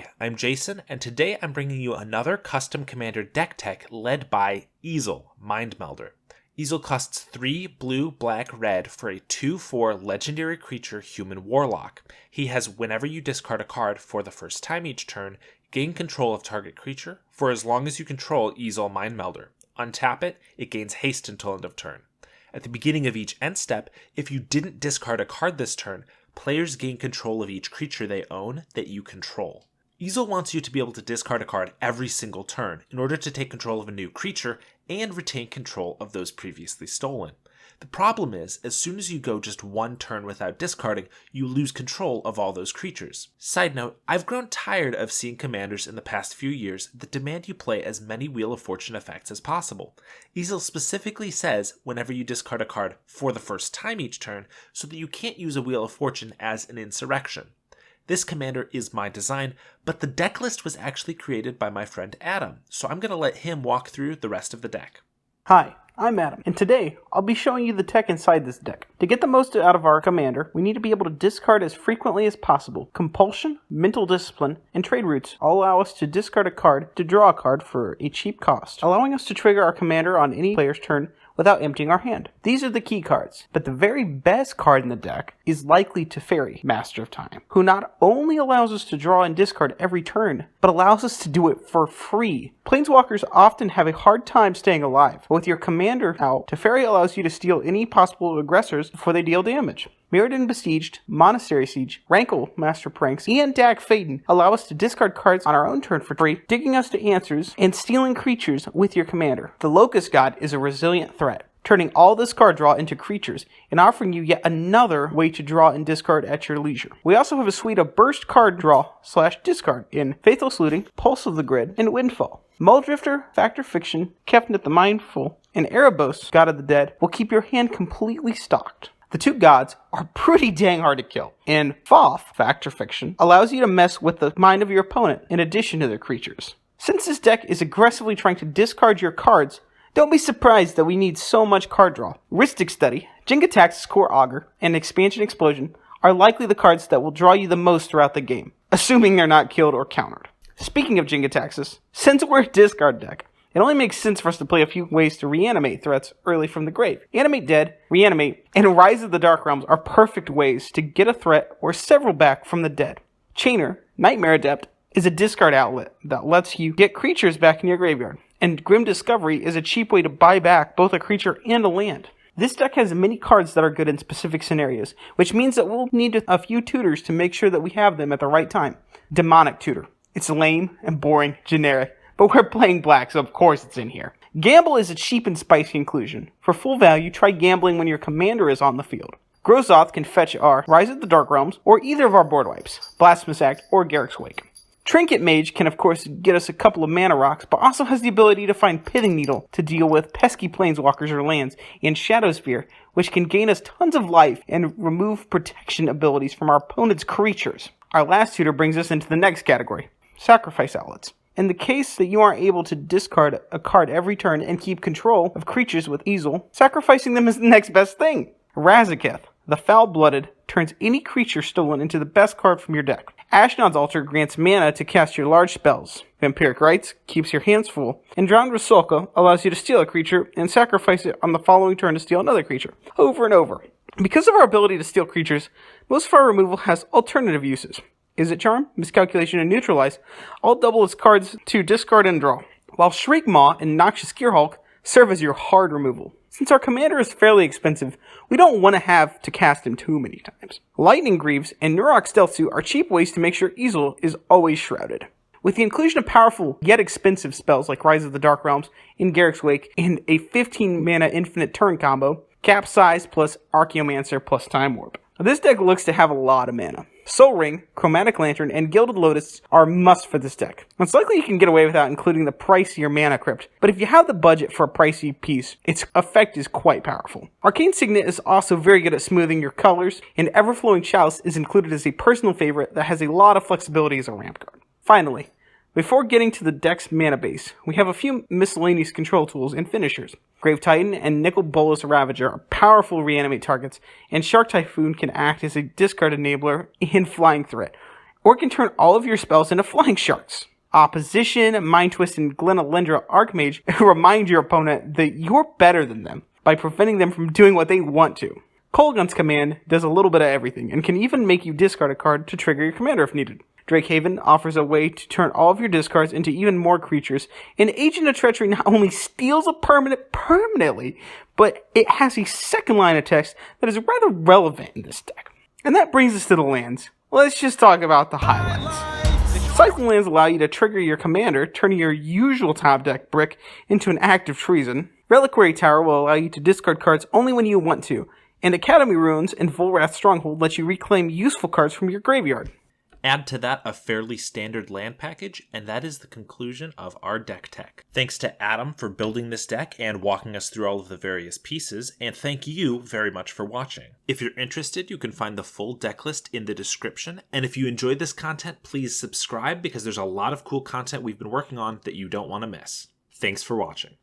Hi, I'm Jason, and today I'm bringing you another custom commander deck tech led by Easel, Mind Melder. Easel costs 3 blue, black, red for a 2/4 legendary creature human warlock. He has whenever you discard a card for the first time each turn, gain control of target creature for as long as you control Easel Mind Melder. Untap it, it gains haste until end of turn. At the beginning of each end step, if you didn't discard a card this turn, players gain control of each creature they own that you control. Easel wants you to be able to discard a card every single turn in order to take control of a new creature and retain control of those previously stolen. The problem is, as soon as you go just one turn without discarding, you lose control of all those creatures. Side note, I've grown tired of seeing commanders in the past few years that demand you play as many Wheel of Fortune effects as possible. Easel specifically says whenever you discard a card for the first time each turn, so that you can't use a Wheel of Fortune as an insurrection. This commander is my design, but the deck list was actually created by my friend Adam, so I'm going to let him walk through the rest of the deck. Hi, I'm Adam, and today I'll be showing you the tech inside this deck. To get the most out of our commander, we need to be able to discard as frequently as possible. Compulsion, Mental Discipline, and Trade Routes all allow us to discard a card to draw a card for a cheap cost, allowing us to trigger our commander on any player's turn without emptying our hand. These are the key cards, but the very best card in the deck is likely Teferi, Master of Time, who not only allows us to draw and discard every turn, but allows us to do it for free. Planeswalkers often have a hard time staying alive, but with your commander out, Teferi allows you to steal any possible aggressors before they deal damage. Mirrodin Besieged, Monastery Siege, Rankle, Master Pranks, and Dag Faden allow us to discard cards on our own turn for free, digging us to answers, and stealing creatures with your commander. The Locust God is a resilient threat, turning all this card draw into creatures and offering you yet another way to draw and discard at your leisure. We also have a suite of burst card draw/discard in Faithless Looting, Pulse of the Grid, and Windfall. Mulldrifter, Factor Fiction, Kefnet the Mindful, and Erebos, God of the Dead, will keep your hand completely stocked. The two gods are pretty dang hard to kill, and Thoth, Factor Fiction, allows you to mess with the mind of your opponent in addition to their creatures. Since this deck is aggressively trying to discard your cards, don't be surprised that we need so much card draw. Rhystic Study, Jin-Gitaxias Core Augur, and Expansion Explosion are likely the cards that will draw you the most throughout the game, assuming they're not killed or countered. Speaking of Jin-Gitaxias, since we're a discard deck, it only makes sense for us to play a few ways to reanimate threats early from the grave. Animate Dead, Reanimate, and Rise of the Dark Realms are perfect ways to get a threat or several back from the dead. Chainer, Nightmare Adept, is a discard outlet that lets you get creatures back in your graveyard. And Grim Discovery is a cheap way to buy back both a creature and a land. This deck has many cards that are good in specific scenarios, which means that we'll need a few tutors to make sure that we have them at the right time. Demonic Tutor. It's lame and boring, generic, but we're playing black, so of course it's in here. Gamble is a cheap and spicy inclusion. For full value, try gambling when your commander is on the field. Grozoth can fetch our Rise of the Dark Realms, or either of our board wipes, Blasphemous Act or Garruk's Wake. Trinket Mage can of course get us a couple of mana rocks, but also has the ability to find Pithing Needle to deal with pesky planeswalkers or lands, and Shadow Spear, which can gain us tons of life and remove protection abilities from our opponent's creatures. Our last tutor brings us into the next category, Sacrifice Outlets. In the case that you aren't able to discard a card every turn and keep control of creatures with Easel, sacrificing them is the next best thing. Razaketh, the Foul-Blooded, turns any creature stolen into the best card from your deck. Ashnod's Altar grants mana to cast your large spells. Vampiric Rites keeps your hands full. And Drowned Rusalka allows you to steal a creature and sacrifice it on the following turn to steal another creature, over and over. Because of our ability to steal creatures, most of our removal has alternative uses. Izzet Charm, Miscalculation, and Neutralize all double as cards to discard and draw, while Shriekmaw and Noxious Gearhulk serve as your hard removal. Since our commander is fairly expensive, we don't want to have to cast him too many times. Lightning Greaves and Nurok Stealth Suit are cheap ways to make sure Easel is always shrouded. With the inclusion of powerful yet expensive spells like Rise of the Dark Realms and Garruk's Wake and a 15 mana infinite turn combo, Capsize plus Archaeomancer plus Time Warp. This deck looks to have a lot of mana. Soul Ring, Chromatic Lantern, and Gilded Lotus are a must for this deck. It's likely you can get away without including the pricier Mana Crypt, but if you have the budget for a pricey piece, its effect is quite powerful. Arcane Signet is also very good at smoothing your colors, and Everflowing Chalice is included as a personal favorite that has a lot of flexibility as a ramp card. Finally, before getting to the deck's mana base, we have a few miscellaneous control tools and finishers. Grave Titan and Nicol Bolas Ravager are powerful reanimate targets, and Shark Typhoon can act as a discard enabler and flying threat, Or it can turn all of your spells into flying sharks. Opposition, Mind Twist, and Glenalindra Archmage remind your opponent that you're better than them by preventing them from doing what they want to. Colgun's command does a little bit of everything and can even make you discard a card to trigger your commander if needed. Drakehaven offers a way to turn all of your discards into even more creatures, and Agent of Treachery not only steals a permanent permanently, but it has a second line of text that is rather relevant in this deck. And that brings us to the lands. Let's just talk about the highlights. Cycle lands allow you to trigger your commander, turning your usual top deck brick into an act of treason. Reliquary Tower will allow you to discard cards only when you want to, and Academy Ruins and Volrath Stronghold let you reclaim useful cards from your graveyard. Add to that a fairly standard land package, and that is the conclusion of our deck tech. Thanks to Adam for building this deck and walking us through all of the various pieces, and thank you very much for watching. If you're interested, you can find the full deck list in the description, and if you enjoyed this content, please subscribe because there's a lot of cool content we've been working on that you don't want to miss. Thanks for watching.